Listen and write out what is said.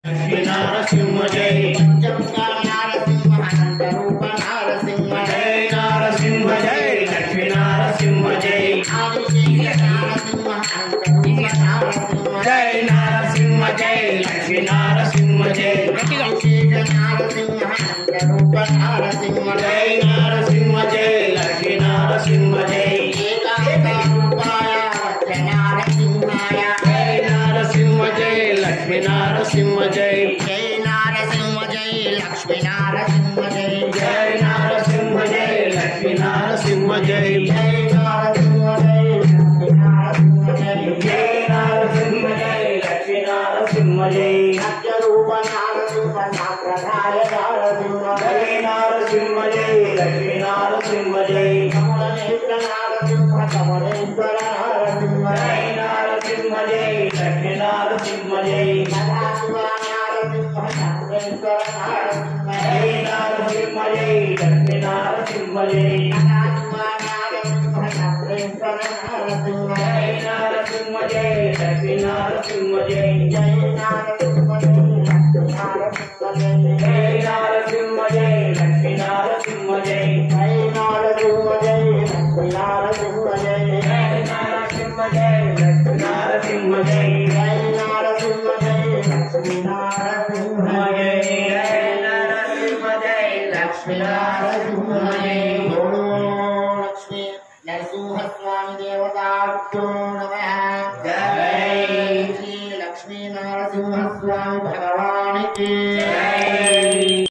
लक्ष्मी नारसिंह जय पंचमुखा नारसिंह अनंत रूप नारसिंह जय नारसिंह जय लक्ष्मी नारसिंह जय आदिशेष नारसिंह अनंत रूप नारसिंह जय नारसिंह जय लक्ष्मी नारसिंह जय आदिशेष नारसिंह अनंत रूप नारसिंह जय नारसिंह जय लक्ष्मी नारसिंह जय एकांतरूपाय नारसिंहाय जय नारसिंह जय लक्ष्मी नारसिंह जय जय नारसिंह जय लक्ष्मी नारसिंह जय जय नारसिंह जय लक्ष्मी नारसिंह जय जय नारसिंह जय लक्ष्मी नारसिंह जय जय नारसिंह जय लक्ष्मी नारसिंह जय सत्यरूप नारसिंह साप्रधाय नारसिंह जय नारसिंह जय लक्ष्मी नारसिंह जय कमलनेत्र नारसिंह कमलेश्वर नारसिंह जय नारसिंह जय लक्ष्मी नारसिंह जय सदाशिव नारसिंह चंद्रेश्वर नारसिंह जय नारसिंह जय लक्ष्मी नारसिंह जय सदाशिव नारसिंह चंद्रेश्वर नारसिंह जय नारसिंह जय लक्ष्मी नारसिंह जय जय नारसिंह जय लक्ष्मी नारसिंह जय जय नारसिंह जय लक्ष्मी नारसिंह जय जय नारसिंह जय लक्ष्मी नारसिंह जय जय नारसिंह जय लक्ष्मी नारसिंह जय जय नारसिंह जय लक्ष्मी नारसिंह जय जय नारसिंह जय लक्ष्मी नारसिंह जय बोलो लक्ष्मी नरसिंह स्वामी देवता